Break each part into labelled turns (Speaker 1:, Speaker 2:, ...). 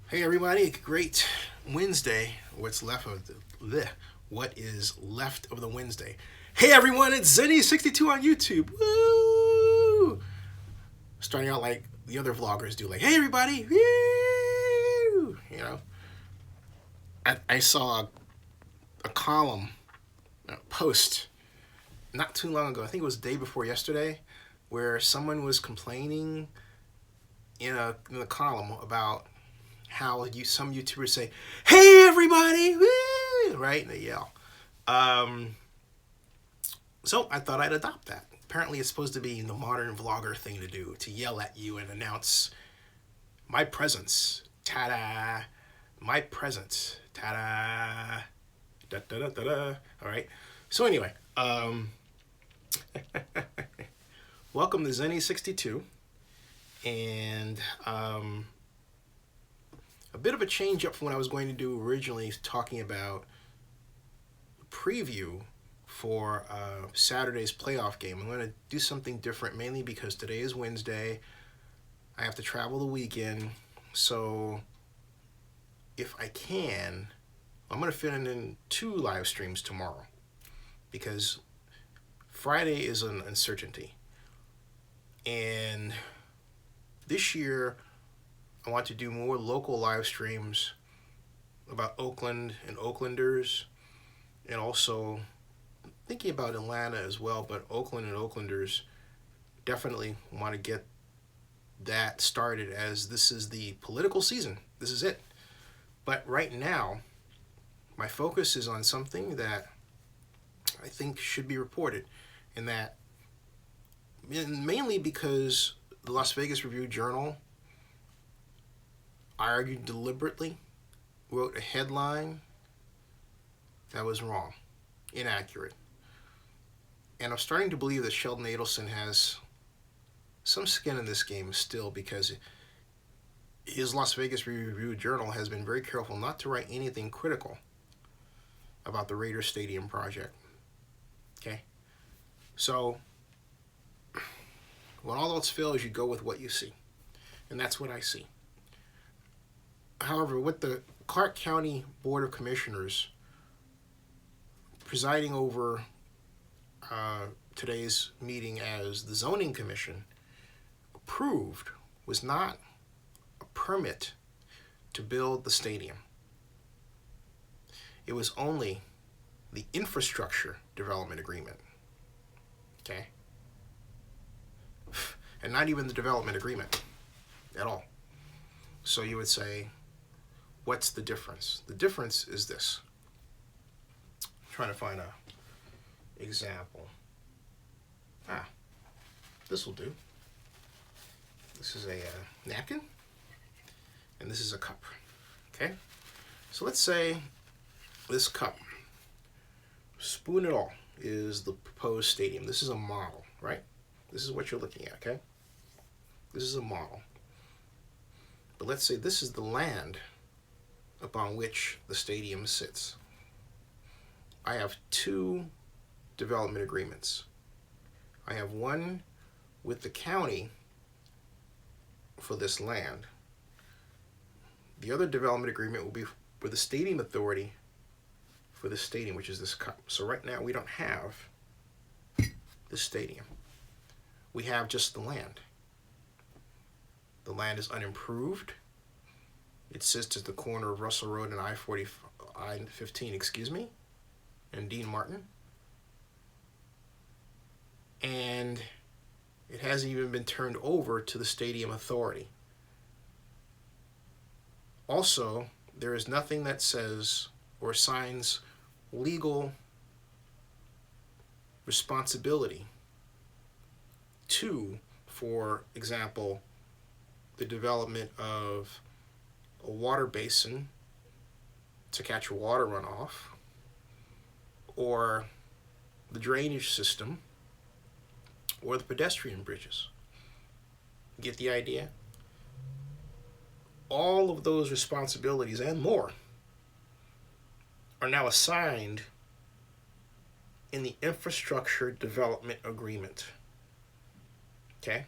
Speaker 1: Hey everybody, great Wednesday. What is left of the Wednesday? Hey everyone, it's Zenny62 on YouTube. Woo! Starting out like the other vloggers do, like, hey everybody, woo! I saw a column, a post not too long ago. I think it was the day before yesterday, where someone was complaining in a column about how some YouTubers say, "Hey everybody!" Woo! Right, and they yell. So I thought I'd adopt that. Apparently, it's supposed to be the modern vlogger thing to do, to yell at you and announce my presence. Ta-da! My presence. Ta-da! Da da da da da. All right. So anyway, welcome to Zenny62, and a bit of a change up from what I was going to do originally, talking about preview for Saturday's playoff game. I'm going to do something different, mainly because today is Wednesday. I have to travel the weekend, so if I can, I'm going to fit in 2 live streams tomorrow, because Friday is an uncertainty. And this year, I want to do more local live streams about Oakland and Oaklanders, and also thinking about Atlanta as well, but Oakland and Oaklanders, definitely want to get that started, as this is the political season. This is it. But right now, my focus is on something that I think should be reported, and that mainly because the Las Vegas Review-Journal, I argued deliberately, wrote a headline that was wrong, inaccurate. And I'm starting to believe that Sheldon Adelson has some skin in this game still, because his Las Vegas Review-Journal has been very careful not to write anything critical about the Raiders Stadium project. Okay? So, when all else fails, you go with what you see. And that's what I see. However, with the Clark County Board of Commissioners presiding over today's meeting as the Zoning Commission approved, was not a permit to build the stadium. It was only the infrastructure development agreement. Okay? And not even the development agreement at all. So you would say, what's the difference? The difference is this. I'm trying to find a example. This will do. This is a napkin, and this is a cup. Okay? So let's say this cup, spoon and all, is the proposed stadium. This is a model, right? This is what you're looking at, okay? This is a model. But let's say this is the land upon which the stadium sits. I have 2 development agreements. I have one with the county for this land. The other development agreement will be with the stadium authority for this stadium, which is this cup. So right now we don't have this stadium. We have just the land. The land is unimproved. It sits at the corner of Russell Road and I-15, and Dean Martin. And it hasn't even been turned over to the stadium authority. Also, there is nothing that says or assigns legal responsibility to, for example, the development of a water basin to catch water runoff, or the drainage system, or the pedestrian bridges. Get the idea? All of those responsibilities and more are now assigned in the infrastructure development agreement. Okay?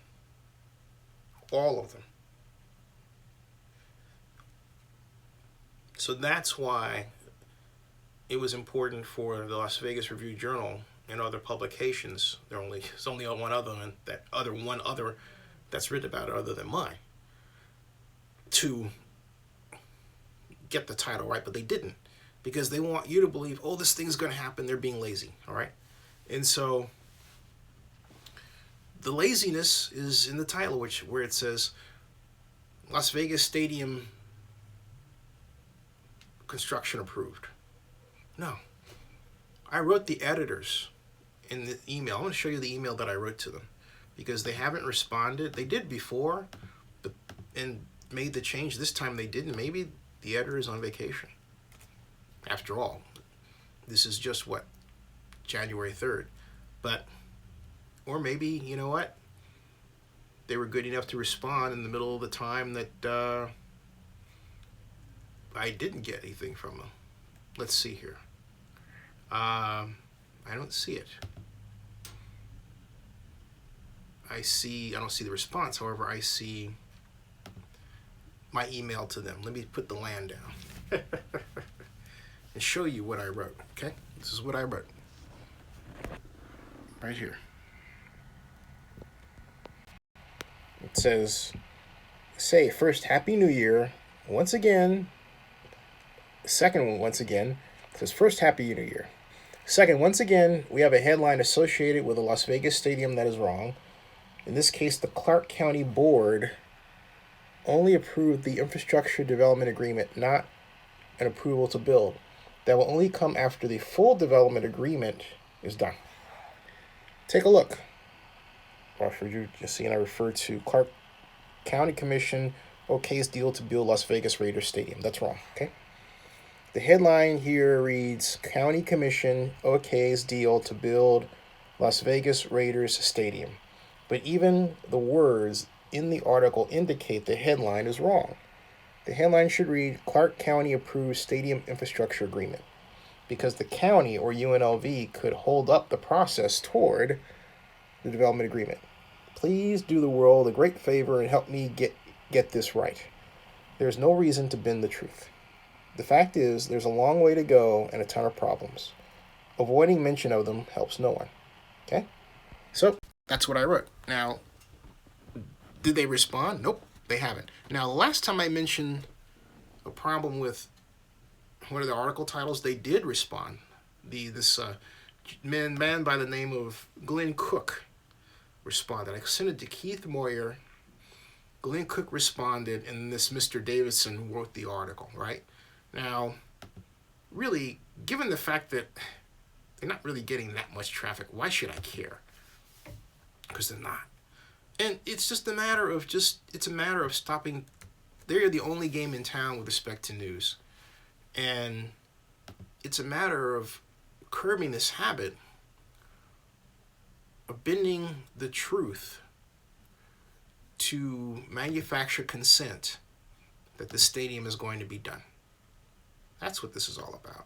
Speaker 1: All of them. So that's why it was important for the Las Vegas Review Journal and other publications. There's only one other that's written about it other than mine, to get the title right, but they didn't, because they want you to believe, oh, this thing's going to happen. They're being lazy, all right? And so the laziness is in the title, where it says Las Vegas Stadium construction approved. No. I wrote the editors in the email. I'm going to show you the email that I wrote to them, because they haven't responded. They did before, but and made the change. This time they didn't. Maybe the editor is on vacation. After all, this is just what, January 3rd. But, or maybe, you know what? They were good enough to respond in the middle of the time that I didn't get anything from them. Let's see here. I don't see it. I don't see the response. However, I see my email to them. Let me put the land down and show you what I wrote. Okay, this is what I wrote right here. It says, say first, Happy New Year. Once again, second one, once again, it says first, Happy New Year. Second, once again, we have a headline associated with the Las Vegas Stadium that is wrong. In this case, the Clark County Board only approved the infrastructure development agreement, not an approval to build. That will only come after the full development agreement is done. Take a look. For you just seeing, I refer to Clark County Commission okay's deal to build Las Vegas Raiders Stadium. That's wrong, okay? The headline here reads, County Commission okay's deal to build Las Vegas Raiders Stadium. But even the words in the article indicate the headline is wrong. The headline should read, Clark County approves stadium infrastructure agreement, because the county, or UNLV, could hold up the process toward the development agreement. Please do the world a great favor and help me get this right. There's no reason to bend the truth. The fact is, there's a long way to go and a ton of problems. Avoiding mention of them helps no one. Okay? So, that's what I wrote. Now, did they respond? Nope, they haven't. Now, the last time I mentioned a problem with one of the article titles, they did respond. This man by the name of Glenn Cook responded. I sent it to Keith Moyer. Glenn Cook responded, and this Mr. Davidson wrote the article, right? Now, really, given the fact that they're not really getting that much traffic, why should I care? Because they're not. And it's just a matter of stopping. They're the only game in town with respect to news. And it's a matter of curbing this habit of bending the truth to manufacture consent that the stadium is going to be done. That's what this is all about.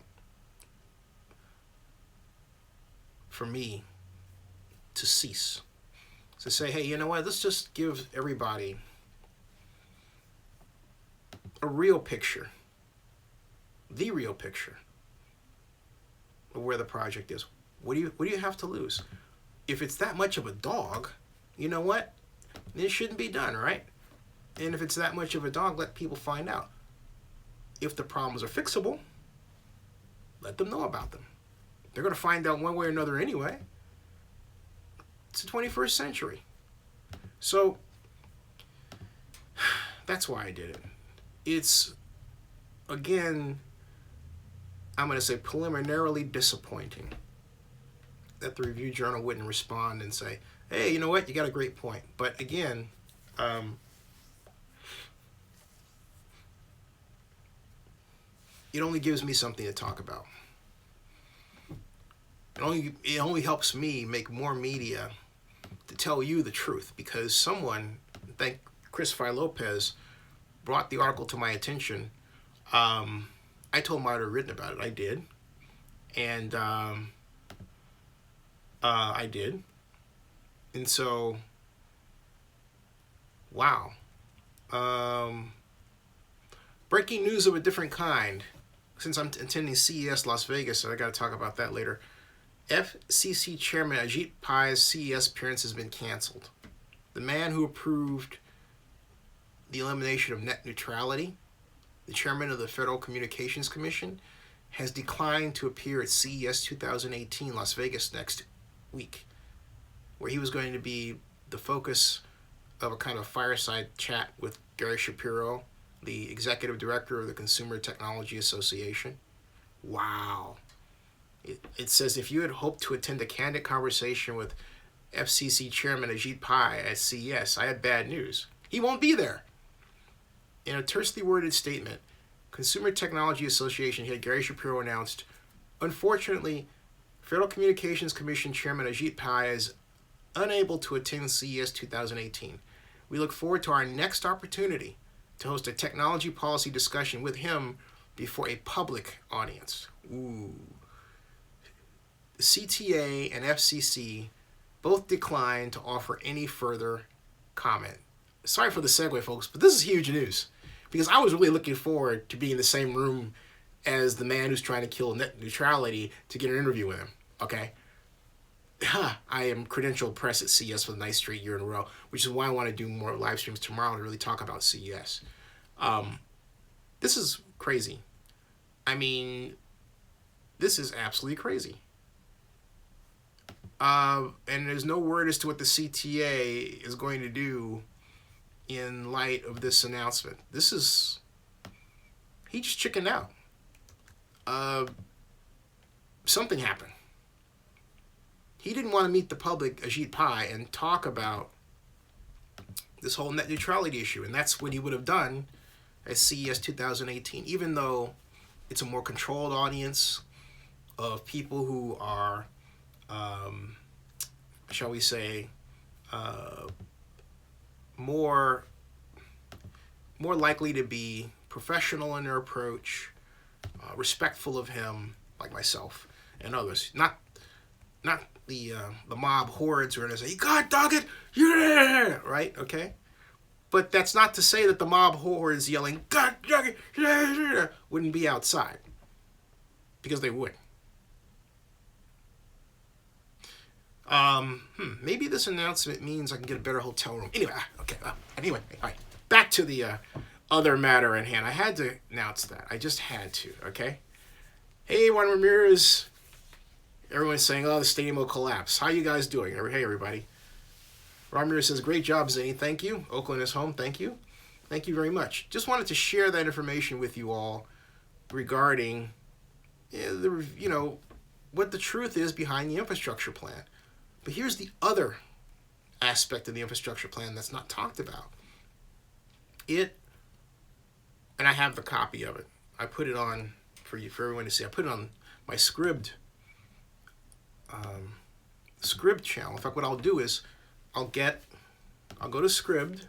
Speaker 1: For me to cease. To say, hey, you know what, let's just give everybody a real picture, the real picture of where the project is. What do you have to lose? If it's that much of a dog, you know what? It shouldn't be done, right? And if it's that much of a dog, let people find out. If the problems are fixable, let them know about them. They're going to find out one way or another anyway. It's the 21st century. So, that's why I did it. It's, again, I'm going to say preliminarily disappointing that the Review Journal wouldn't respond and say, hey, you know what, you got a great point. But again, it only gives me something to talk about. It only helps me make more media to tell you the truth, because someone, thank Chris Fry Lopez, brought the article to my attention. I told him I had written about it. I did. And I did. And so, wow. Breaking news of a different kind. Since I'm attending CES Las Vegas, so I got to talk about that later. FCC Chairman Ajit Pai's CES appearance has been canceled. The man who approved the elimination of net neutrality, the chairman of the Federal Communications Commission, has declined to appear at CES 2018 Las Vegas next week, where he was going to be the focus of a kind of fireside chat with Gary Shapiro, the executive director of the Consumer Technology Association. Wow. It says, if you had hoped to attend a candid conversation with FCC Chairman Ajit Pai at CES, I have bad news. He won't be there. In a tersely worded statement, Consumer Technology Association head Gary Shapiro announced, unfortunately, Federal Communications Commission Chairman Ajit Pai is unable to attend CES 2018. We look forward to our next opportunity to host a technology policy discussion with him before a public audience. Ooh. The CTA and FCC both declined to offer any further comment. Sorry for the segue, folks, but this is huge news because I was really looking forward to being in the same room as the man who's trying to kill net neutrality to get an interview with him, okay? I am credentialed press at CES for the ninth straight year in a row, which is why I want to do more live streams tomorrow to really talk about CES. This is crazy. I mean, this is absolutely crazy. And there's no word as to what the CTA is going to do in light of this announcement. He just chickened out. Something happened. He didn't want to meet the public, Ajit Pai, and talk about this whole net neutrality issue. And that's what he would have done at CES 2018, even though it's a more controlled audience of people who are, shall we say, more likely to be professional in their approach, respectful of him, like myself and others. Not the mob hordes who are going to say, God dog it, yeah, right? Okay? But that's not to say that the mob hordes yelling, God dog it, yeah, wouldn't be outside. Because they would. Maybe this announcement means I can get a better hotel room. Anyway, okay. Anyway, all right. Back to the other matter at hand. I had to announce that. I just had to, okay? Hey, Juan Ramirez. Everyone's saying, oh, the stadium will collapse. How you guys doing? Hey, everybody. Ramirez says, great job, Zany. Thank you. Oakland is home. Thank you. Thank you very much. Just wanted to share that information with you all regarding, what the truth is behind the infrastructure plan. But here's the other aspect of the infrastructure plan that's not talked about. And I have the copy of it. I put it on for everyone to see. I put it on my Scribd channel. In fact, what I'll do is I'll go to Scribd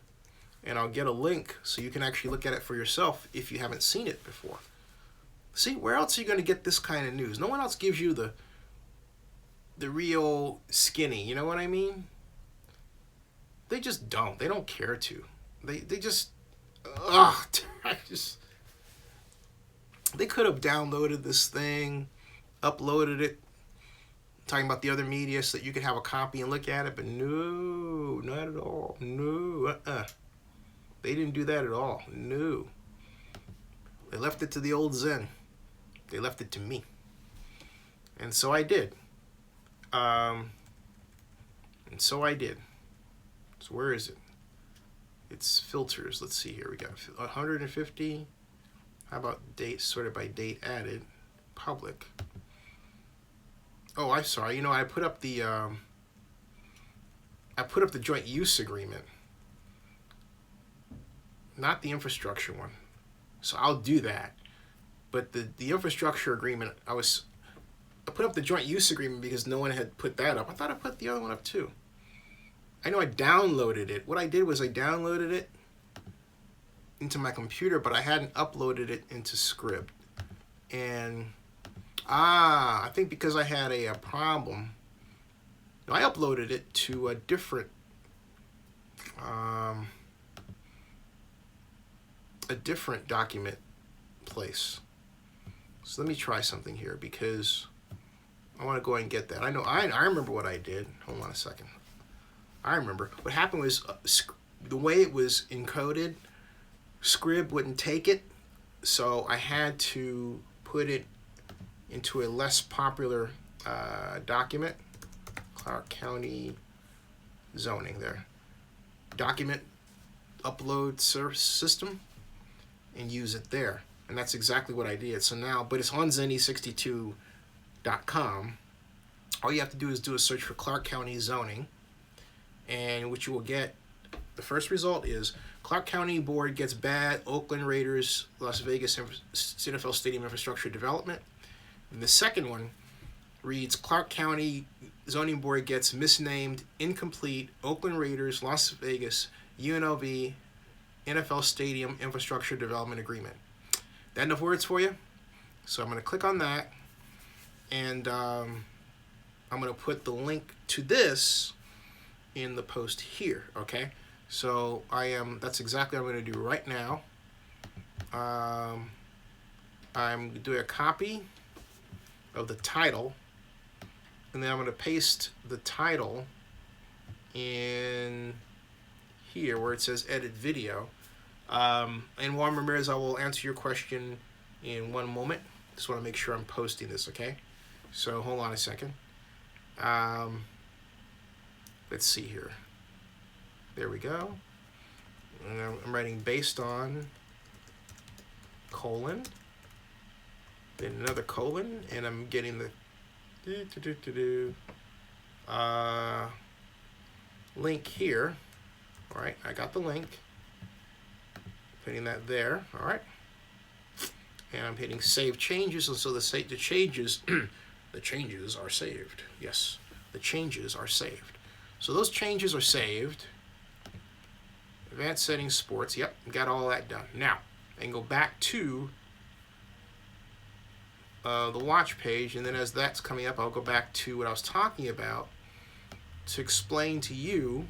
Speaker 1: and I'll get a link so you can actually look at it for yourself if you haven't seen it before. See, where else are you going to get this kind of news? No one else gives you the real skinny, you know what I mean? They just don't. They don't care to. They just, they could have downloaded this thing, uploaded it, talking about the other media so that you could have a copy and look at it, but no, not at all. No, They didn't do that at all. No. They left it to the old Zen. They left it to me. And so I did. So where is it? It's filters. Let's see here. We got 150. How about date, sorted by date added, public. Oh, I'm sorry. I put up the joint use agreement, not the infrastructure one. So I'll do that. But the infrastructure agreement, I put up the joint use agreement because no one had put that up. I thought I put the other one up too. I know I downloaded it. What I did was I downloaded it into my computer, but I hadn't uploaded it into Scribd. And, I think because I had a problem, I uploaded it to a different document place. So let me try something here because I want to go ahead and get that. I remember what I did. Hold on a second. I remember. What happened was the way it was encoded, Scrib wouldn't take it, so I had to put it into a less popular document. Clark County zoning there. Document upload system and use it there. And that's exactly what I did. So now, but it's on zenny62.com. All you have to do is do a search for Clark County zoning. And what you will get, the first result is Clark County Board gets bad Oakland Raiders Las Vegas NFL Stadium infrastructure development. And the second one reads Clark County Zoning Board gets misnamed incomplete Oakland Raiders Las Vegas UNLV NFL Stadium infrastructure development agreement. That enough words for you? So I'm going to click on that, and I'm going to put the link to this in the post here, okay? So that's exactly what I'm going to do right now. I'm doing a copy of the title, and then I'm going to paste the title in here where it says edit video. And Juan Ramirez, I will answer your question in one moment. Just want to make sure I'm posting this, okay? So hold on a second. Let's see here. There we go. And I'm writing based on colon, then another colon, and I'm getting the link here. All right, I got the link. Putting that there. All right, and I'm hitting save changes, and so the changes, the changes are saved. Yes, the changes are saved. So those changes are saved. Advanced settings, sports. Yep, got all that done. Now I can go back to the watch page, and then as that's coming up, I'll go back to what I was talking about to explain to you,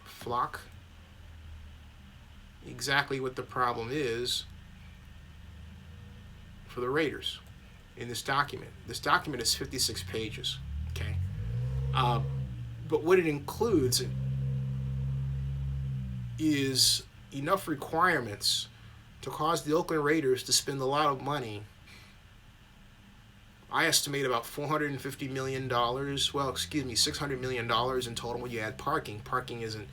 Speaker 1: Flock, exactly what the problem is for the Raiders in this document. This document is 56 pages, okay? But what it includes is enough requirements to cause the Oakland Raiders to spend a lot of money. I estimate about $450 million. Well, excuse me, $600 million in total when you add parking. Parking isn't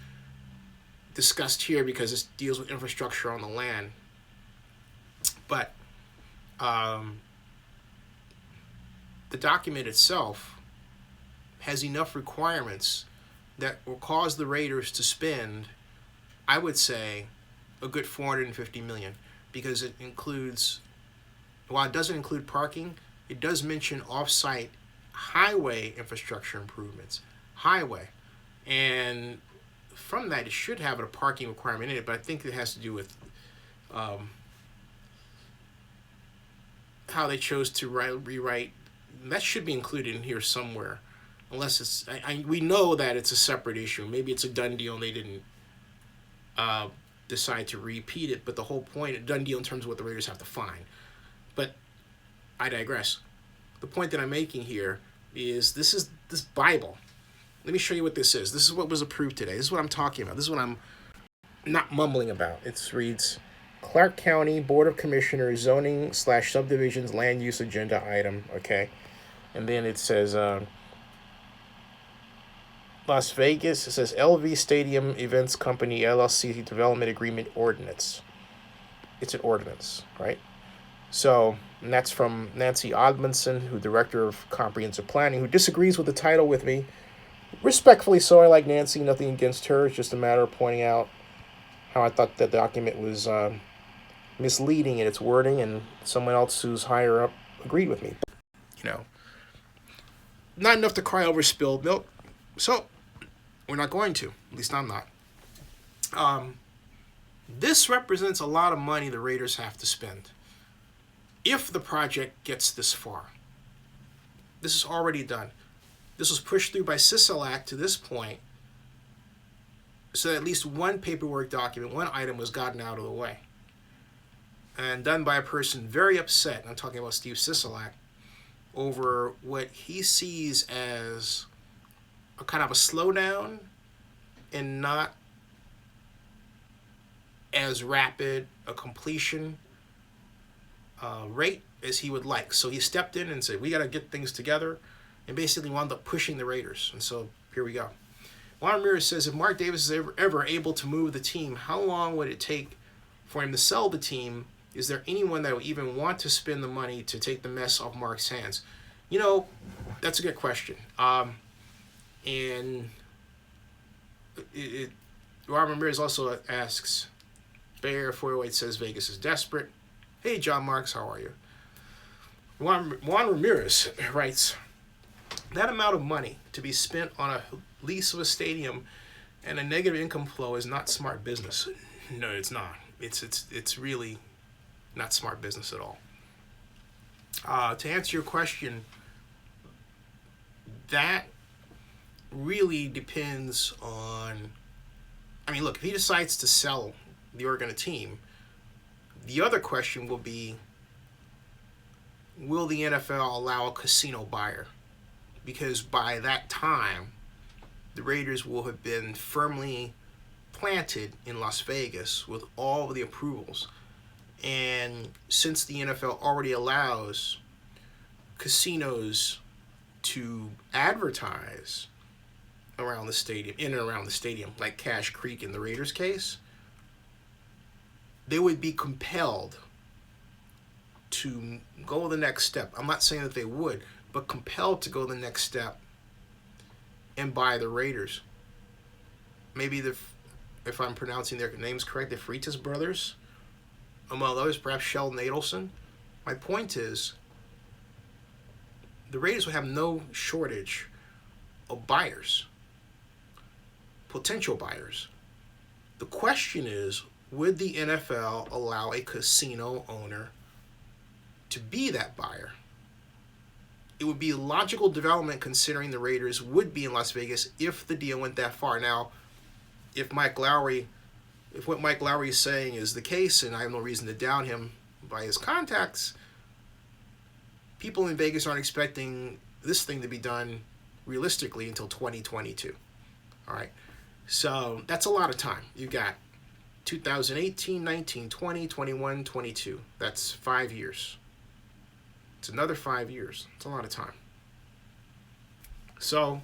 Speaker 1: discussed here because this deals with infrastructure on the land. But the document itself has enough requirements that will cause the Raiders to spend, I would say, a good $450 million, because it includes, while it doesn't include parking, it does mention off-site highway infrastructure improvements. Highway. And from that, it should have a parking requirement in it, but I think it has to do with how they chose to rewrite. That should be included in here somewhere, unless it's, we know that it's a separate issue. Maybe it's a done deal and they didn't decide to repeat it, but the whole point, a done deal in terms of what the Raiders have to find. But I digress. The point that I'm making here is this Bible. Let me show you what this is. This is what was approved today. This is what I'm talking about. This is what I'm not mumbling about. It reads, Clark County Board of Commissioners zoning/subdivisions land use agenda item, okay? And then it says Las Vegas, it says LV Stadium Events Company LLC Development Agreement Ordinance. It's an ordinance, right? So, and that's from Nancy Odmundson, who Director of Comprehensive Planning, who disagrees with the title with me. Respectfully so, I like Nancy, nothing against her. It's just a matter of pointing out how I thought the document was misleading in its wording, and someone else who's higher up agreed with me. You know, not enough to cry over spilled milk, so we're not going to. At least I'm not. This represents a lot of money the Raiders have to spend if the project gets this far. This is already done. This was pushed through by CISLAC to this point, so that at least one paperwork document, one item was gotten out of the way. and done by a person very upset. I'm talking about Steve Sisolak, over what he sees as a kind of a slowdown and not as rapid a completion rate as he would like. So he stepped in and said, we got to get things together, and basically wound up pushing the Raiders. And so here we go. Juan Ramirez says, if Mark Davis is ever able to move the team, how long would it take for him to sell the team? Is there anyone that would even want to spend the money to take the mess off Mark's hands? You know, that's a good question. And Juan Ramirez also asks, Bay Area 408 says Vegas is desperate. Hey, John Marks, how are you? Juan Ramirez writes, that amount of money to be spent on a lease of a stadium and a negative income flow is not smart business. No, it's not. It's really not smart business at all. To answer your question, that really depends on, I mean, look, if he decides to sell the Oregon team, the other question will be, will the NFL allow a casino buyer? Because by that time, the Raiders will have been firmly planted in Las Vegas with all of the approvals. And since the NFL already allows casinos to advertise around the stadium, in and around the stadium, like Cache Creek in the Raiders case, they would be compelled to go the next step. I'm not saying that they would, but compelled to go the next step and buy the Raiders. Maybe if I'm pronouncing their names correct, the Freitas brothers, among others, perhaps Sheldon Adelson. My point is, the Raiders would have no shortage of buyers, potential buyers. The question is, would the NFL allow a casino owner to be that buyer? It would be a logical development considering the Raiders would be in Las Vegas if the deal went that far. Now, if what Mike Lowry is saying is the case, and I have no reason to doubt him by his contacts, people in Vegas aren't expecting this thing to be done realistically until 2022. All right. So that's a lot of time. You've got 2018, 19, 20, 21, 22. That's 5 years. It's another 5 years. It's a lot of time. So,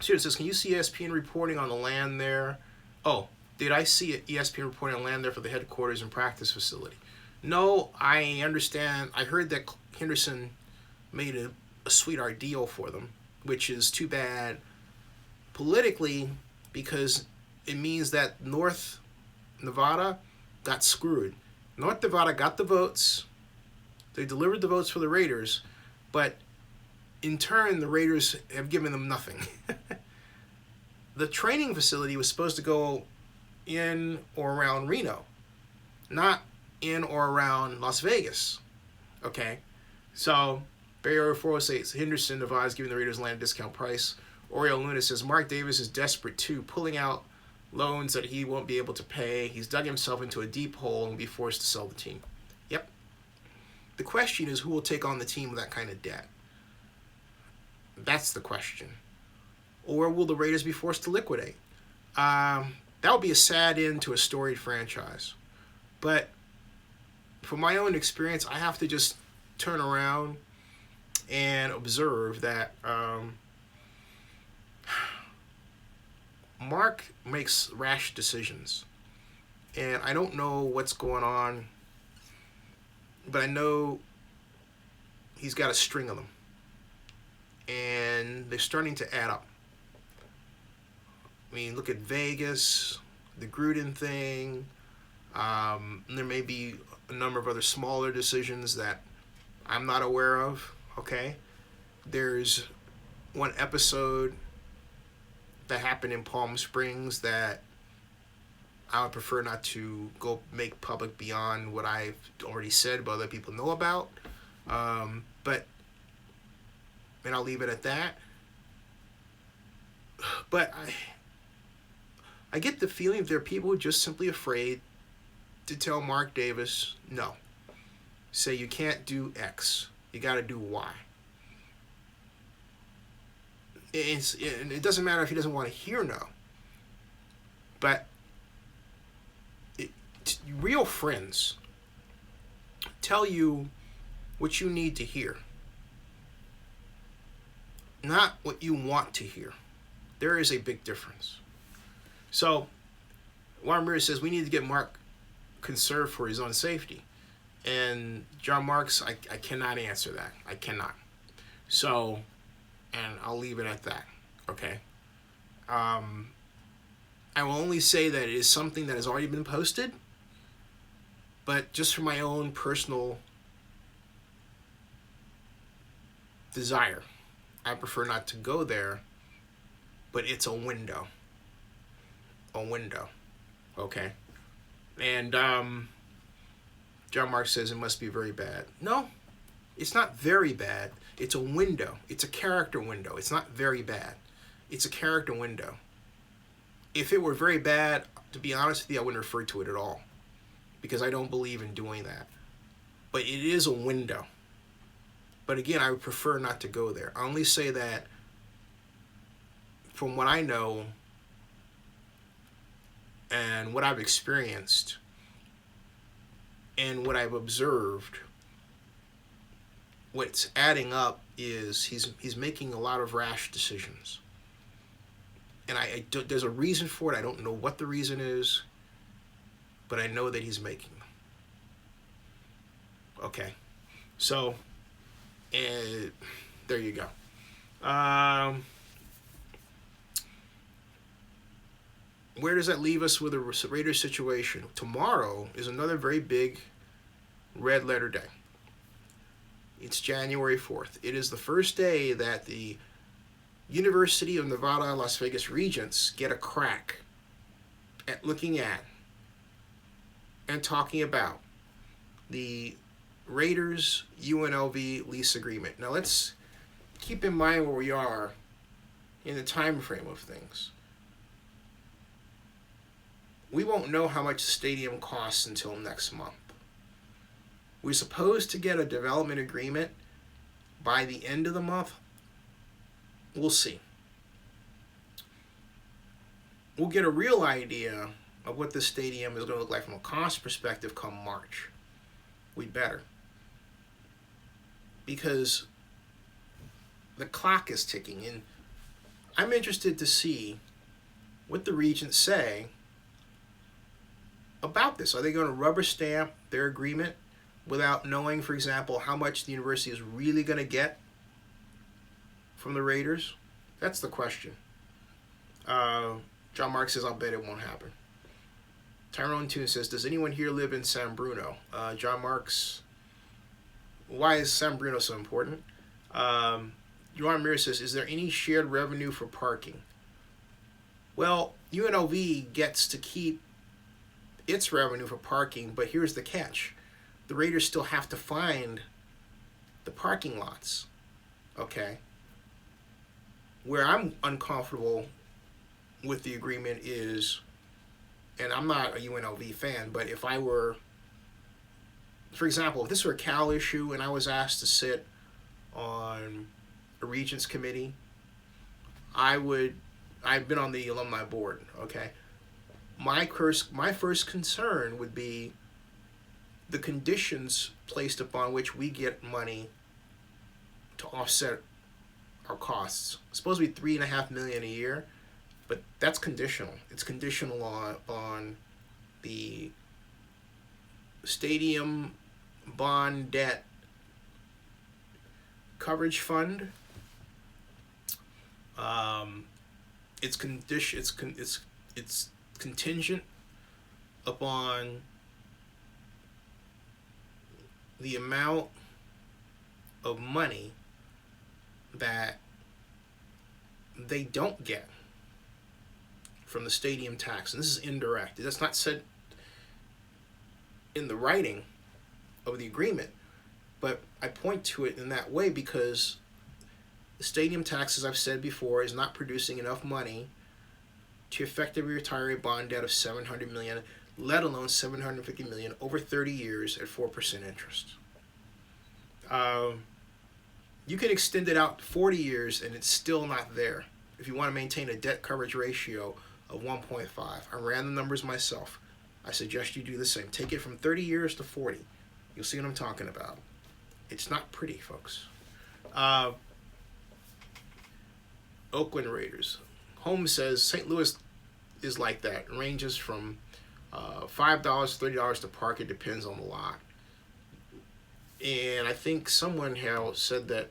Speaker 1: Stuart says, can you see ESPN reporting on the land there? Oh, did I see ESPN reporting on land there for the headquarters and practice facility? No, I understand. I heard that Henderson made a sweetheart deal for them, which is too bad politically because it means that North Nevada got screwed. North Nevada got the votes. They delivered the votes for the Raiders, but in turn, the Raiders have given them nothing. The training facility was supposed to go in or around Reno, not in or around Las Vegas. Okay? So, Bay Area 406, Henderson, Nevada is giving the Raiders land at discount price. Oriel Luna says, Mark Davis is desperate too, pulling out loans that he won't be able to pay. He's dug himself into a deep hole and will be forced to sell the team. Yep. The question is, who will take on the team with that kind of debt? That's the question. Or will the Raiders be forced to liquidate? That would be a sad end to a storied franchise. But from my own experience, I have to just turn around and observe that Mark makes rash decisions. And I don't know what's going on, but I know he's got a string of them. And they're starting to add up. I mean, look at Vegas, the Gruden thing. There may be a number of other smaller decisions that I'm not aware of, okay? There's one episode that happened in Palm Springs that I would prefer not to go make public beyond what I've already said, but other people know about. And I'll leave it at that. But I get the feeling there are people who are just simply afraid to tell Mark Davis no. Say you can't do X. You got to do Y. It doesn't matter if he doesn't want to hear no. But real friends tell you what you need to hear, not what you want to hear. There is a big difference. So, Juan Ramirez says we need to get Mark conserved for his own safety. And John Marks, I cannot answer that. I cannot. So, and I'll leave it at that. Okay? I will only say that it is something that has already been posted, but just for my own personal desire, I prefer not to go there, but it's a window. A window. Okay? And John Mark says it must be very bad. No, it's not very bad. It's a window. It's a character window. It's not very bad. It's a character window. If it were very bad, to be honest with you, I wouldn't refer to it at all, because I don't believe in doing that. But it is a window. But again, I would prefer not to go there. I only say that from what I know and what I've experienced and what I've observed, what's adding up is he's making a lot of rash decisions. And there's a reason for it. I don't know what the reason is, but I know that he's making them. Okay. So, there you go. Where does that leave us with the Raiders situation? Tomorrow is another very big red letter day. It's January 4th. It is the first day that the University of Nevada, Las Vegas Regents get a crack at looking at and talking about the Raiders UNLV lease agreement. Now let's keep in mind where we are in the time frame of things. We won't know how much the stadium costs until next month. We're supposed to get a development agreement by the end of the month. We'll see. We'll get a real idea of what the stadium is going to look like from a cost perspective come March. We better. Because the clock is ticking, and I'm interested to see what the Regents say about this. Are they going to rubber stamp their agreement without knowing, for example, how much the university is really going to get from the Raiders? That's the question. John Mark says, I'll bet it won't happen. Tyrone Toon says, does anyone here live in San Bruno? John Marks, why is San Bruno so important? Juan Ramirez says, is there any shared revenue for parking? Well, UNLV gets to keep its revenue for parking, but here's the catch. The Raiders still have to find the parking lots. Okay? Where I'm uncomfortable with the agreement is, and I'm not a UNLV fan, but if I were, for example, if this were a Cal issue and I was asked to sit on a Regents committee, I've been on the alumni board, okay? My first concern would be the conditions placed upon which we get money to offset our costs. It's supposed to be $3.5 million a year, but that's conditional. It's conditional on the stadium bond debt coverage fund. It's contingent upon the amount of money that they don't get from the stadium tax. And this is indirect. That's not said in the writing of the agreement, but I point to it in that way because the stadium tax, as I've said before, is not producing enough money to effectively retire a bond debt of $700 million. let alone 750 million over 30 years at 4% interest. You can extend it out 40 years and it's still not there if you want to maintain a debt coverage ratio of 1.5. I ran the numbers myself. I suggest you do the same. Take it from 30 years to 40. You'll see what I'm talking about. It's not pretty, folks. Oakland Raiders. Holmes says St. Louis is like that. It ranges from $5 to $30 to park. It depends on the lot. And I think someone said that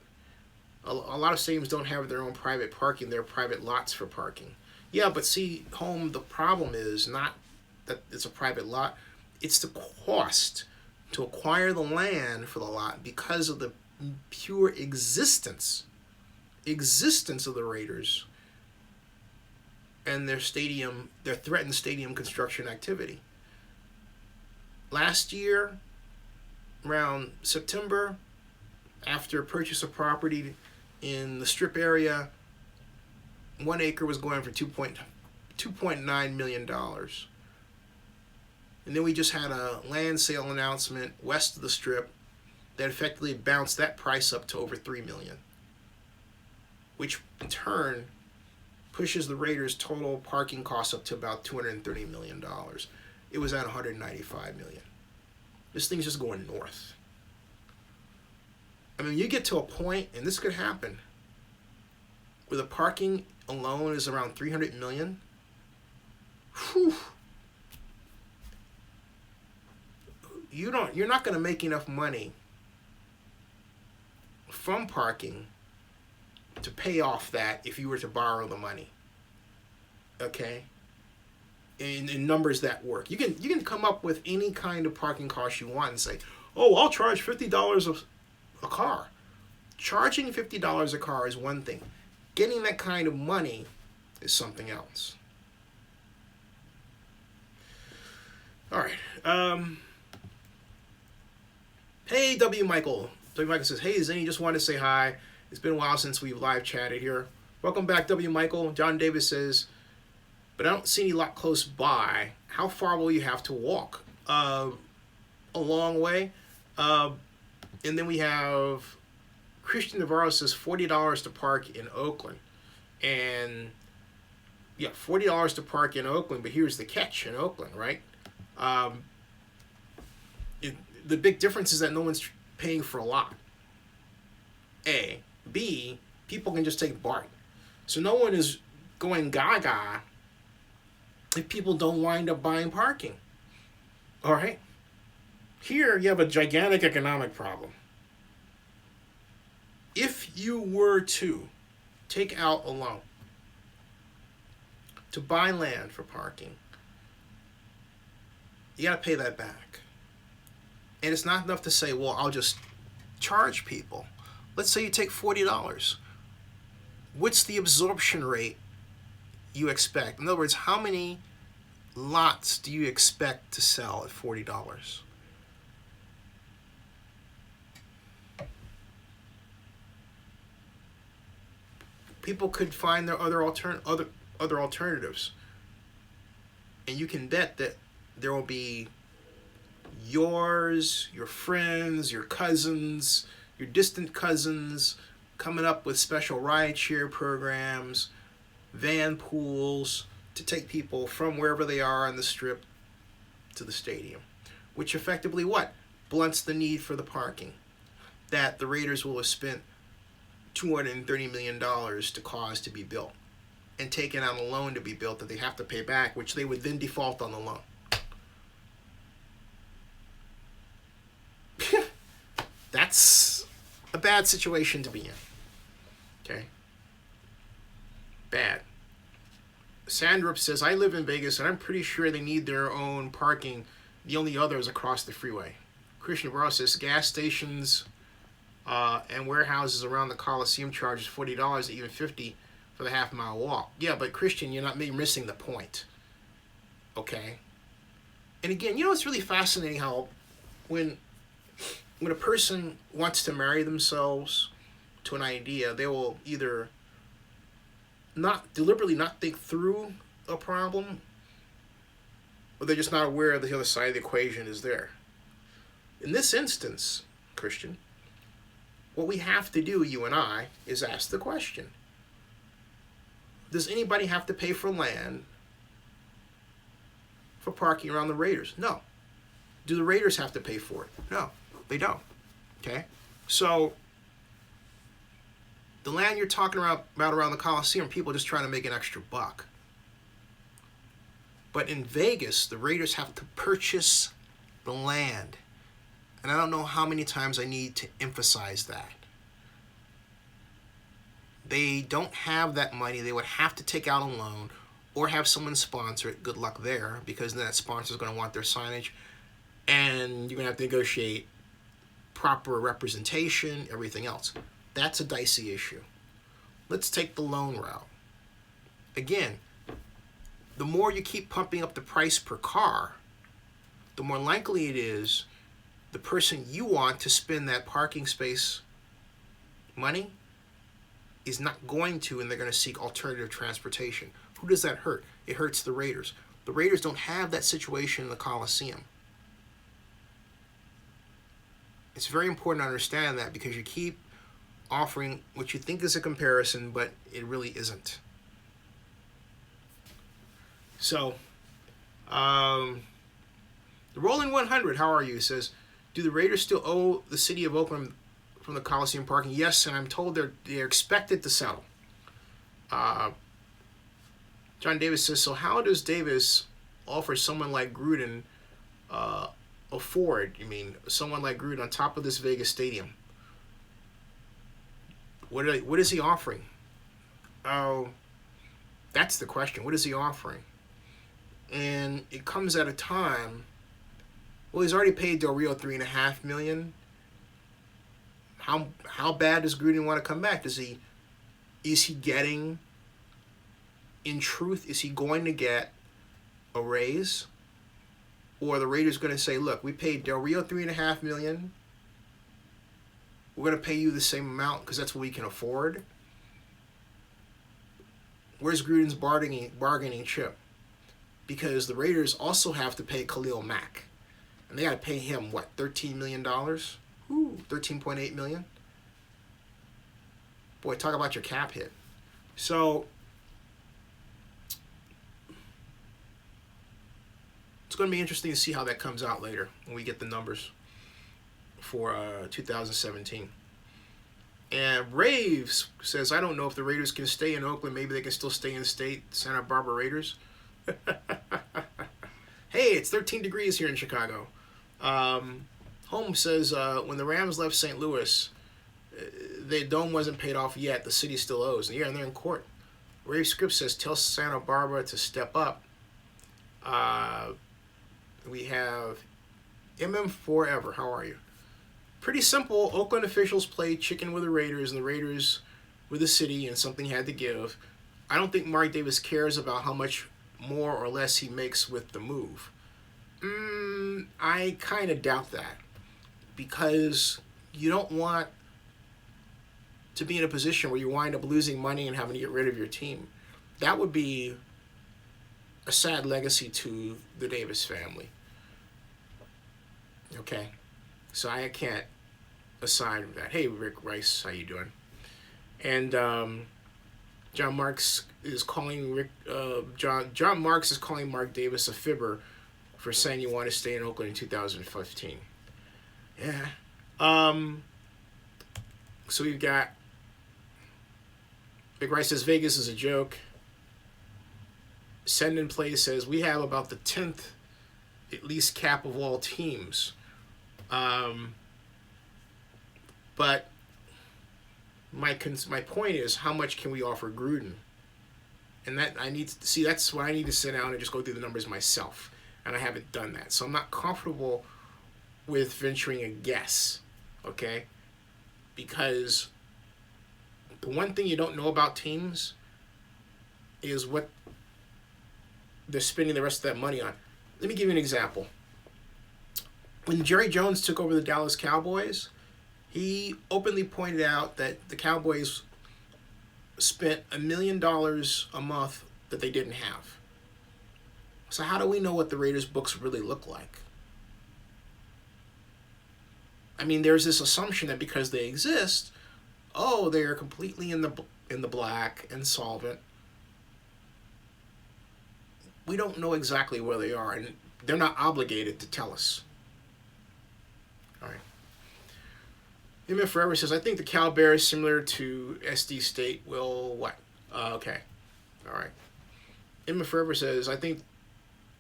Speaker 1: a lot of stadiums don't have their own private parking. They're private lots for parking. Yeah, but see, Home, the problem is not that it's a private lot. It's the cost to acquire the land for the lot because of the pure existence of the Raiders and their threatened stadium construction activity. Last year, around September, after purchase of property in the Strip area, 1 acre was going for $2.9 million. And then we just had a land sale announcement west of the Strip that effectively bounced that price up to over $3 million, which in turn pushes the Raiders' total parking costs up to about $230 million. It was at $195 million. This thing's just going north. I mean, you get to a point, and this could happen, where the parking alone is around $300 million. Whew. You're not going to make enough money from parking to pay off that if you were to borrow the money. Okay? In numbers that work. You can come up with any kind of parking cost you want and say, oh, I'll charge $50 a car. Charging $50 a car is one thing. Getting that kind of money is something else. All right. Hey, W. Michael. W. Michael says, hey, Zany, just wanted to say hi. It's been a while since we've live chatted here. Welcome back, W. Michael. John Davis says, but I don't see any lot close by. How far will you have to walk? A long way. And then we have Christian Navarro says $40 to park in Oakland. And yeah, $40 to park in Oakland, but here's the catch in Oakland, right? The big difference is that no one's paying for a lot. A. B, people can just take BART. So no one is going gaga if people don't wind up buying parking. All right? Here you have a gigantic economic problem. If you were to take out a loan to buy land for parking, you got to pay that back. And it's not enough to say, well, I'll just charge people. Let's say you take $40. What's the absorption rate you expect? In other words, how many lots do you expect to sell at $40? People could find their other alternatives. And you can bet that there will be yours, your friends, your cousins, your distant cousins coming up with special rideshare programs, van pools to take people from wherever they are on the Strip to the stadium, which effectively what? Blunts the need for the parking that the Raiders will have spent $230 million to cause to be built and taken out a loan to be built that they have to pay back, which they would then default on the loan. That's a bad situation to be in. Okay? Bad. Sandrup says, I live in Vegas and I'm pretty sure they need their own parking. The only other is across the freeway. Christian Navarro says, gas stations and warehouses around the Coliseum charges $40, even $50 for the half-mile walk. Yeah, but Christian, you're missing the point. Okay? And again, it's really fascinating how when a person wants to marry themselves to an idea, they will either deliberately not think through a problem, or they're just not aware that the other side of the equation is there. In this instance, Christian, what we have to do, you and I, is ask the question: does anybody have to pay for land for parking around the Raiders? No. Do the Raiders have to pay for it? No, they don't. Okay? So, the land you're talking about around the Coliseum, people are just trying to make an extra buck. But in Vegas, the Raiders have to purchase the land. And I don't know how many times I need to emphasize that. They don't have that money. They would have to take out a loan or have someone sponsor it. Good luck there, because then that sponsor is going to want their signage. And you're going to have to negotiate proper representation, everything else. That's a dicey issue. Let's take the loan route. Again, the more you keep pumping up the price per car, the more likely it is the person you want to spend that parking space money is not going to, and they're going to seek alternative transportation. Who does that hurt? It hurts the Raiders. The Raiders don't have that situation in the Coliseum. It's very important to understand that, because you keep offering what you think is a comparison, but it really isn't. So, the Rolling 100, how are you? Says, do the Raiders still owe the city of Oakland from the Coliseum parking? Yes, and I'm told they're expected to settle. John Davis says, so how does Davis offer someone like Gruden afford? You mean someone like Gruden on top of this Vegas stadium? What is he offering? Oh, that's the question. What is he offering? And it comes at a time. Well, he's already paid Del Rio $3.5 million. How bad does Gruden want to come back? Is he getting? In truth, is he going to get a raise? Or are the Raiders going to say, look, we paid Del Rio $3.5 million. We're going to pay you the same amount because that's what we can afford. Where's Gruden's bargaining chip? Because the Raiders also have to pay Khalil Mack. And they got to pay him, what, $13 million? Ooh, $13.8 million? Boy, talk about your cap hit. So, it's going to be interesting to see how that comes out later when we get the numbers for 2017. And Raves says, I don't know if the Raiders can stay in Oakland. Maybe they can still stay in the state. Santa Barbara Raiders. Hey, it's 13 degrees here in Chicago. Holmes says, when the Rams left St. Louis, the dome wasn't paid off yet. The city still owes. And yeah, and they're in court. Rave Script says, tell Santa Barbara to step up. We have MM Forever. How are you? Pretty simple. Oakland officials played chicken with the Raiders, and the Raiders with the city, and something had to give. I don't think Mark Davis cares about how much more or less he makes with the move. I kind of doubt that, because you don't want to be in a position where you wind up losing money and having to get rid of your team. That would be a sad legacy to the Davis family. Okay, so I can't aside from that. Hey, Rick Rice, how you doing? And John Marks is calling John Marks is calling Mark Davis a fibber for saying you want to stay in Oakland in 2015. Yeah. So we've got Rick Rice says Vegas is a joke. Send in Play says we have about the 10th at least cap of all teams. But my point is, how much can we offer Gruden? And that I need to see. That's why I need to sit down and just go through the numbers myself, and I haven't done that, so I'm not comfortable with venturing a guess. Okay, because the one thing you don't know about teams is what they're spending the rest of that money on. Let me give you an example. When Jerry Jones took over the Dallas Cowboys, he openly pointed out that the Cowboys spent $1 million a month that they didn't have. So how do we know what the Raiders books really look like? I mean, there's this assumption that because they exist, oh, they are completely in the black and solvent. We don't know exactly where they are, and they're not obligated to tell us. All right. Image Forever says, I think the Cal Bears, similar to SD State, will what? Okay. All right. Image Forever says, I think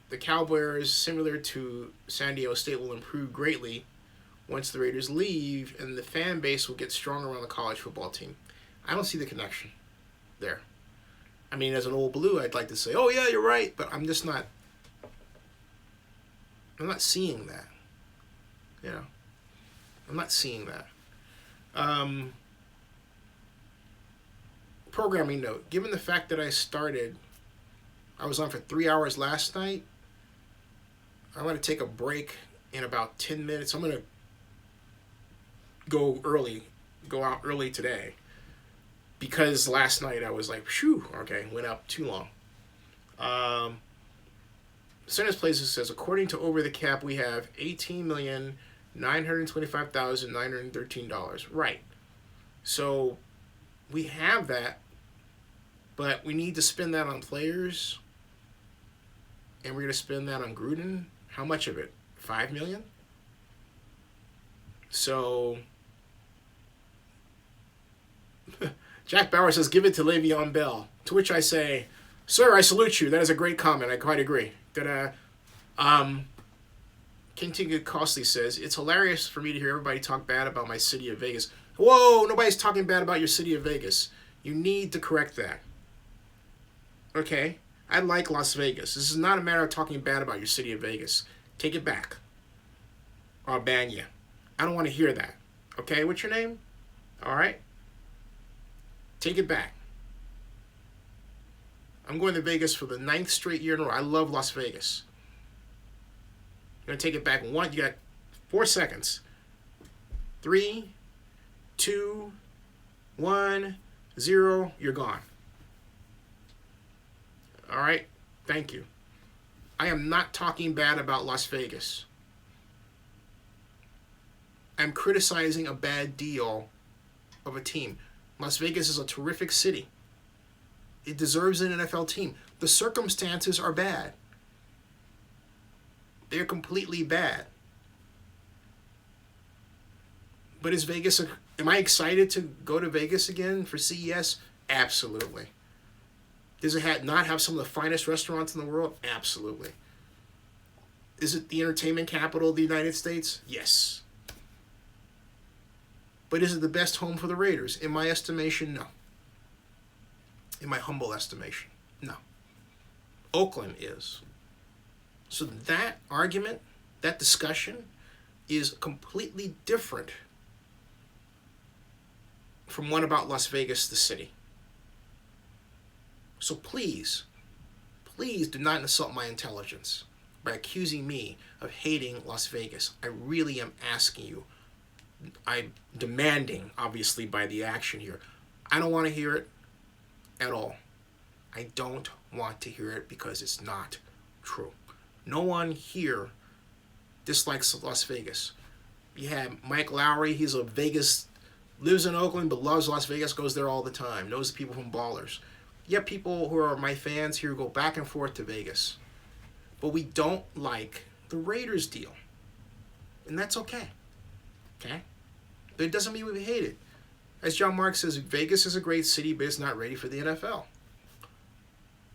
Speaker 1: the Cal Bears, similar to San Diego State, will improve greatly once the Raiders leave, and the fan base will get stronger around the college football team. I don't see the connection there. I mean, as an old blue, I'd like to say, oh, yeah, you're right, but I'm just not, I'm not seeing that. You know, I'm not seeing that. Programming note, given the fact that I was on for 3 hours last night, I'm going to take a break in about 10 minutes. I'm going to go out early today. Because last night I was like, phew, okay, went up too long. Centers Places says, according to Over the Cap, we have $18,925,913. Right. So we have that, but we need to spend that on players, and we're going to spend that on Gruden. How much of it? $5 million? So Jack Bauer says, give it to Le'Veon Bell. To which I say, sir, I salute you. That is a great comment. I quite agree. King Tinga Costly says, it's hilarious for me to hear everybody talk bad about my city of Vegas. Whoa, nobody's talking bad about your city of Vegas. You need to correct that. Okay? I like Las Vegas. This is not a matter of talking bad about your city of Vegas. Take it back, or I'll ban you. I don't want to hear that. Okay? What's your name? All right? Take it back. I'm going to Vegas for the 9th straight year in a row. I love Las Vegas. I'm going to take it back. You got 4 seconds. 3, 2, 1, 0. You're gone. All right? Thank you. I am not talking bad about Las Vegas. I'm criticizing a bad deal of a team. Las Vegas is a terrific city. It deserves an NFL team. The circumstances are bad. They're completely bad. But is Vegas, am I excited to go to Vegas again for CES? Absolutely. Does it not have some of the finest restaurants in the world? Absolutely. Is it the entertainment capital of the United States? Yes. But is it the best home for the Raiders? In my estimation, no. In my humble estimation, no. Oakland is. So that argument, that discussion, is completely different from one about Las Vegas, the city. So please do not insult my intelligence by accusing me of hating Las Vegas. I really am asking you. I'm demanding, obviously, by the action here. I don't want to hear it at all. I don't want to hear it because it's not true. No one here dislikes Las Vegas. You have Mike Lowry. He's a Vegas, lives in Oakland but loves Las Vegas, goes there all the time, knows the people from Ballers. You have people who are my fans here who go back and forth to Vegas. But we don't like the Raiders deal. And that's okay. Okay? But it doesn't mean we hate it. As John Mark says, Vegas is a great city, but it's not ready for the NFL.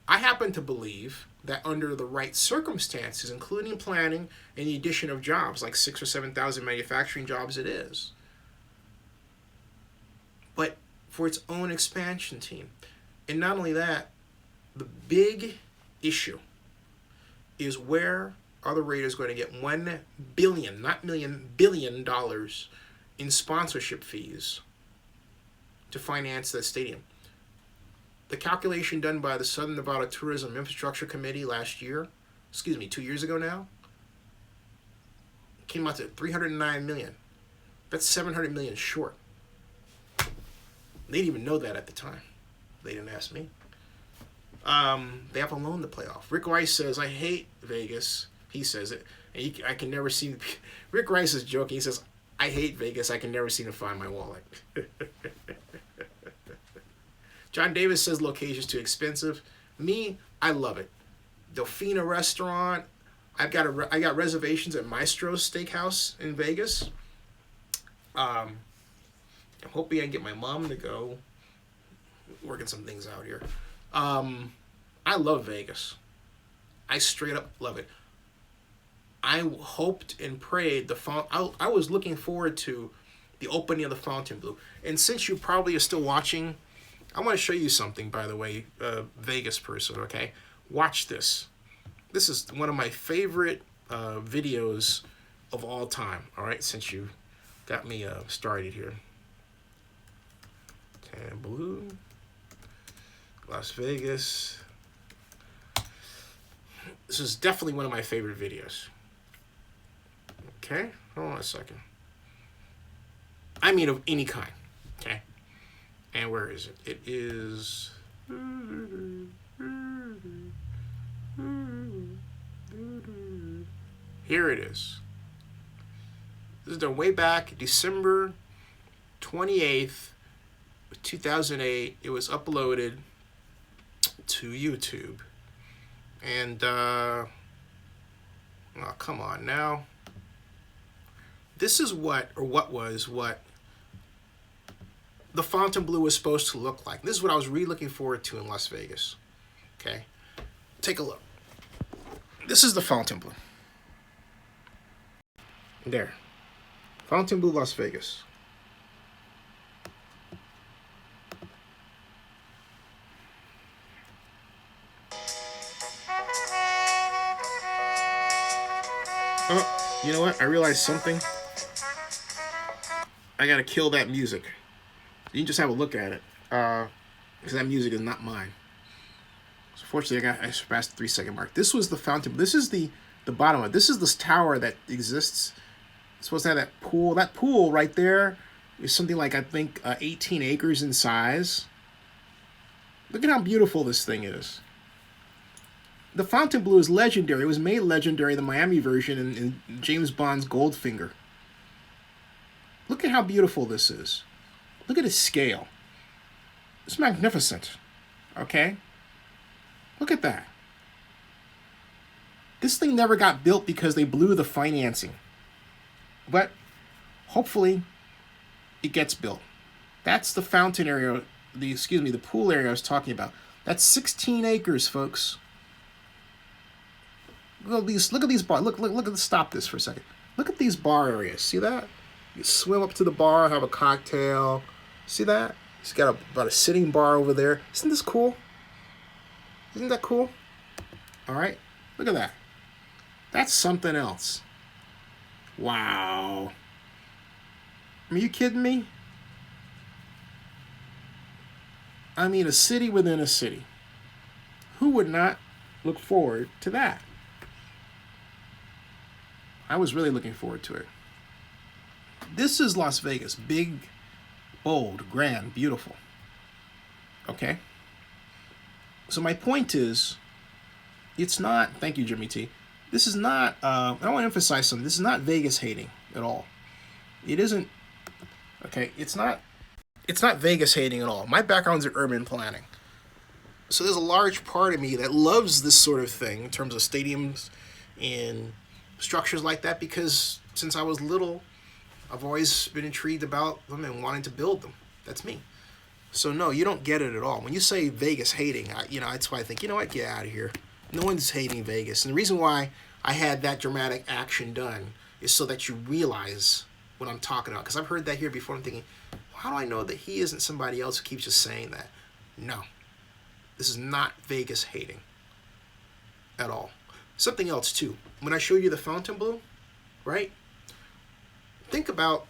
Speaker 1: I happen to believe that under the right circumstances, including planning and the addition of jobs, like 6,000 or 7,000 manufacturing jobs it is, but for its own expansion team. And not only that, the big issue is where are the Raiders going to get $1 billion, not million, $1 billion in sponsorship fees to finance that stadium. The calculation done by the Southern Nevada Tourism Infrastructure Committee 2 years ago now, came out to $309 million. That's $700 million short. They didn't even know that at the time. They didn't ask me. They have a loan to play off. Rick Rice says, "I hate Vegas." He says it, and I can never seem. Rick Rice is joking. He says, "I hate Vegas. I can never seem to find my wallet." John Davis says location's too expensive. Me, I love it. Delfina Restaurant. I got reservations at Maestro's Steakhouse in Vegas. I'm hoping I can get my mom to go. Working some things out here. I love Vegas. I straight up love it. I hoped and prayed I was looking forward to the opening of the Fontainebleau. And since you probably are still watching, I want to show you something, by the way, Vegas person, okay? Watch this. This is one of my favorite videos of all time, all right, since you got me started here. Fontainebleau, Las Vegas. This is definitely one of my favorite videos. Okay, hold on a second. I mean, of any kind. Okay, and where is it? It is. Here it is. This is done way back December 28th, 2008. It was uploaded to YouTube. And, oh, come on now. This is what the Fontainebleau was supposed to look like. This is what I was really looking forward to in Las Vegas. Okay? Take a look. This is the Fontainebleau. There. Fontainebleau, Las Vegas. Oh, you know what? I realized something. I gotta kill that music. You can just have a look at it. Because that music is not mine. So fortunately, I surpassed the 3-second mark. This was the Fontainebleau. This is the bottom of it. This is this tower that exists. It's supposed to have that pool. That pool right there is something like, I think, 18 acres in size. Look at how beautiful this thing is. The Fontainebleau is legendary. It was made legendary, the Miami version, in James Bond's Goldfinger. Look at how beautiful this is. Look at its scale. It's magnificent. Okay? Look at that. This thing never got built because they blew the financing. But hopefully it gets built. That's the fountain area, the pool area I was talking about. That's 16 acres, folks. Look at these bars. Stop this for a second. Look at these bar areas. See that? You swim up to the bar, have a cocktail. See that? It's got about a sitting bar over there. Isn't this cool? Isn't that cool? All right. Look at that. That's something else. Wow. Are you kidding me? I mean, a city within a city. Who would not look forward to that? I was really looking forward to it. This is Las Vegas. Big, bold, grand, beautiful. Okay? So my point is, it's not, thank you, Jimmy T. This is not, I want to emphasize something. This is not Vegas hating at all. It isn't, okay, it's not Vegas hating at all. My background's in urban planning. So there's a large part of me that loves this sort of thing in terms of stadiums and structures like that, because since I was little, I've always been intrigued about them and wanting to build them. That's me. So no, you don't get it at all. When you say Vegas hating, that's why I think, you know what, get out of here. No one's hating Vegas. And the reason why I had that dramatic action done is so that you realize what I'm talking about. Because I've heard that here before. I'm thinking, well, how do I know that he isn't somebody else who keeps just saying that? No. This is not Vegas hating at all. Something else, too. When I show you the Fontainebleau, right? Think about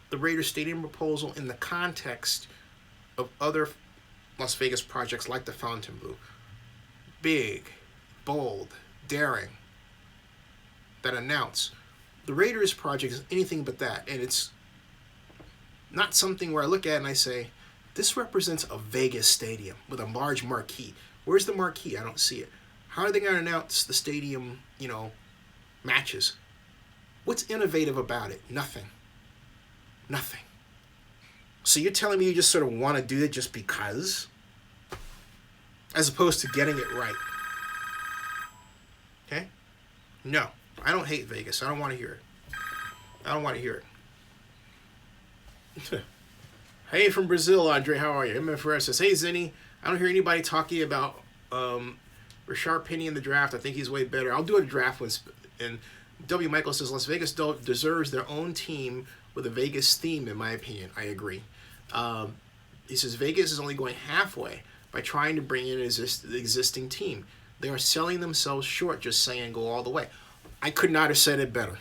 Speaker 1: the Raiders Stadium proposal in the context of other Las Vegas projects like the Fontainebleau. Big, bold, daring, that announce. The Raiders project is anything but that, and it's not something where I look at it and I say, this represents a Vegas stadium with a large marquee. Where's the marquee? I don't see it. How are they going to announce the stadium, matches? What's innovative about it? Nothing. Nothing. So you're telling me you just sort of want to do it just because? As opposed to getting it right. Okay? No. I don't hate Vegas. I don't want to hear it. I don't want to hear it. Hey, from Brazil, Andre, how are you? MFRS says, hey, Zinni, I don't hear anybody talking about Rashard Penny in the draft. I think he's way better. I'll do a draft once. And W. Michael says, Las Vegas deserves their own team with a Vegas theme, in my opinion. I agree. He says, Vegas is only going halfway by trying to bring in the existing team. They are selling themselves short just saying go all the way. I could not have said it better.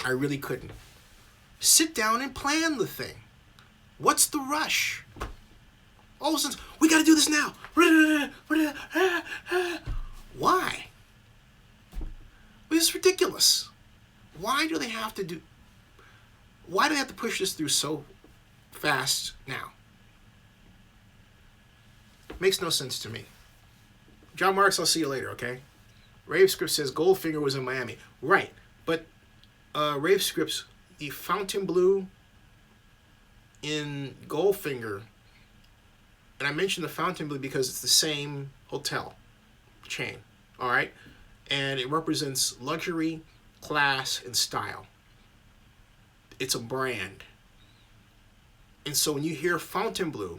Speaker 1: I really couldn't. Sit down and plan the thing. What's the rush? All of a sudden, we got to do this now. Why? This is ridiculous. Why do they have to push this through so fast now? Makes no sense to me. John Marks, I'll see you later, okay? Rave Scripts says Goldfinger was in Miami. Right, but Rave Scripts, the Fontainebleau in Goldfinger, and I mentioned the Fontainebleau because it's the same hotel chain, all right? And it represents luxury, class, and style. It's a brand. And so when you hear Fontainebleau,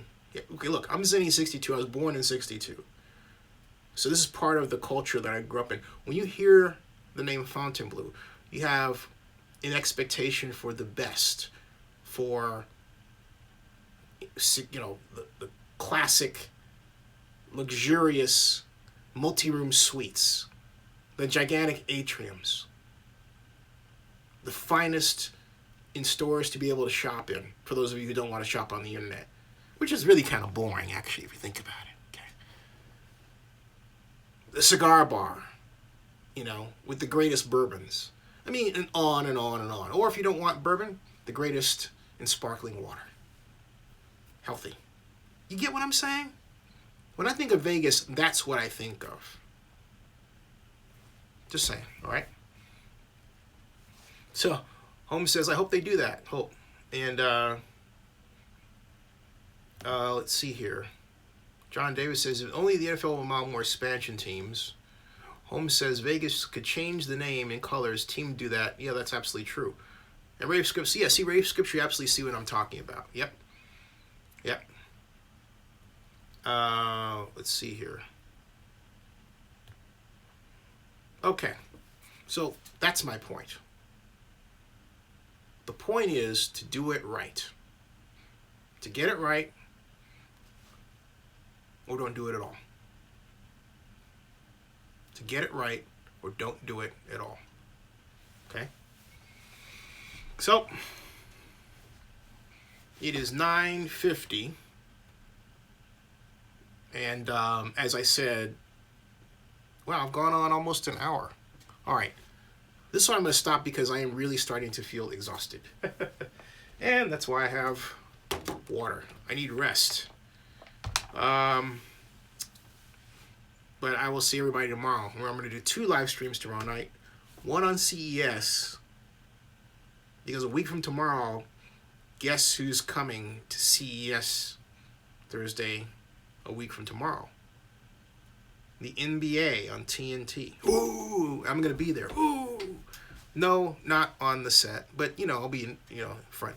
Speaker 1: okay, look, I'm Zinni 62. I was born in 62. So this is part of the culture that I grew up in. When you hear the name Fontainebleau, you have an expectation for the best, for the classic, luxurious, multi-room suites, the gigantic atriums, the finest in stores to be able to shop in, for those of you who don't want to shop on the internet, which is really kind of boring, actually, if you think about it. Okay. The cigar bar, with the greatest bourbons. I mean, and on and on and on. Or if you don't want bourbon, the greatest in sparkling water. Healthy. You get what I'm saying? When I think of Vegas, that's what I think of. Just saying, all right? So, Holmes says, I hope they do that. Hope. And, let's see here. John Davis says, if only the NFL will allow more expansion teams. Holmes says, Vegas could change the name and colors. Team do that. Yeah, that's absolutely true. And Rave Scripts, yeah, see Rave Scripts, you absolutely see what I'm talking about. Yep. Yep. Let's see here. Okay. So, that's my point. The point is to do it right. To get it right, or don't do it at all. To get it right, or don't do it at all. Okay? So, it is 9:50. And as I said, well, I've gone on almost an hour. All right. This one I'm going to stop because I am really starting to feel exhausted. And that's why I have water. I need rest. But I will see everybody tomorrow. Where I'm going to do 2 live streams tomorrow night. One on CES. Because a week from tomorrow, guess who's coming to CES Thursday a week from tomorrow? The NBA on TNT. Ooh, I'm going to be there. Ooh. No, not on the set. But, I'll be in, front.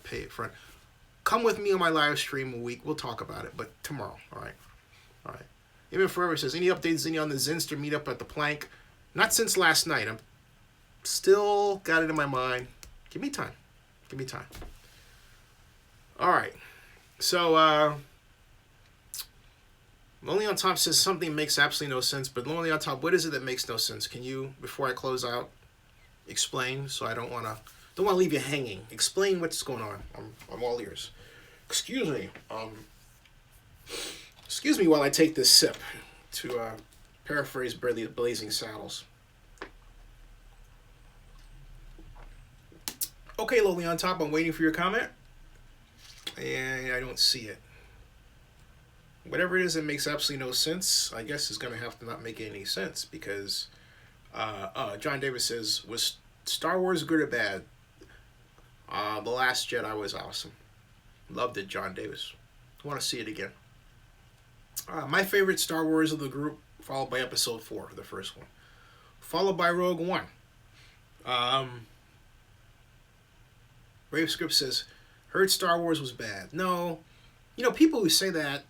Speaker 1: Come with me on my live stream a week. We'll talk about it. But tomorrow. All right. All right. Even Forever says, any updates on the Zinster meetup at the Plank? Not since last night. I'm still got it in my mind. Give me time. Give me time. All right. So, Lonely on Top says something makes absolutely no sense, but Lonely on Top, what is it that makes no sense? Can you, before I close out, explain? So I don't want to leave you hanging. Explain what's going on. I'm all ears. Excuse me. Excuse me while I take this sip, to paraphrase Blazing Saddles. Okay, Lonely on Top, I'm waiting for your comment, and I don't see it. whatever it is that makes absolutely no sense, I guess is going to have to not make any sense because John Davis says, was Star Wars good or bad? The Last Jedi was awesome. Loved it, John Davis. I want to see it again. My favorite Star Wars of the group, followed by Episode 4, the first one. Followed by Rogue One. Brave Script says, heard Star Wars was bad. No. You know, people who say that,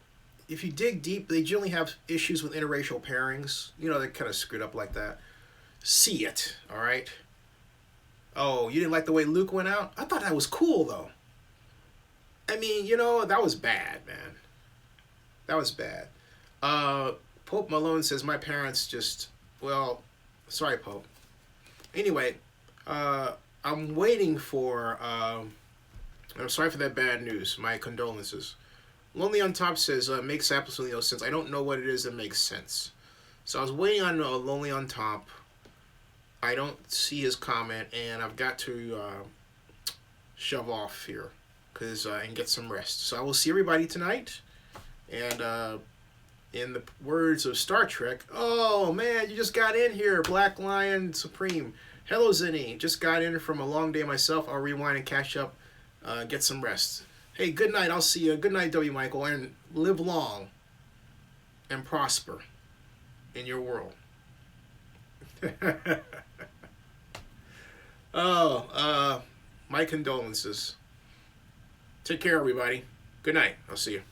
Speaker 1: if you dig deep, they generally have issues with interracial pairings. You know, they're kind of screwed up like that. See it, alright? Oh, you didn't like the way Luke went out? I thought that was cool, though. I mean, you know, that was bad, man. That was bad. Pope Malone says, my parents just, well, sorry, Pope. Anyway, I'm waiting for, I'm sorry for that bad news. My condolences. Lonely on Top says, makes absolutely no sense. I don't know what it is that makes sense. So I was waiting on Lonely on Top. I don't see his comment, and I've got to shove off here and get some rest. So I will see everybody tonight. And in the words of Star Trek, oh man, you just got in here, Black Lion Supreme. Hello, Zinni. Just got in from a long day myself. I'll rewind and catch up, get some rest. Hey, good night. I'll see you. Good night, W. Michael, and live long and prosper in your world. My condolences. Take care, everybody. Good night. I'll see you.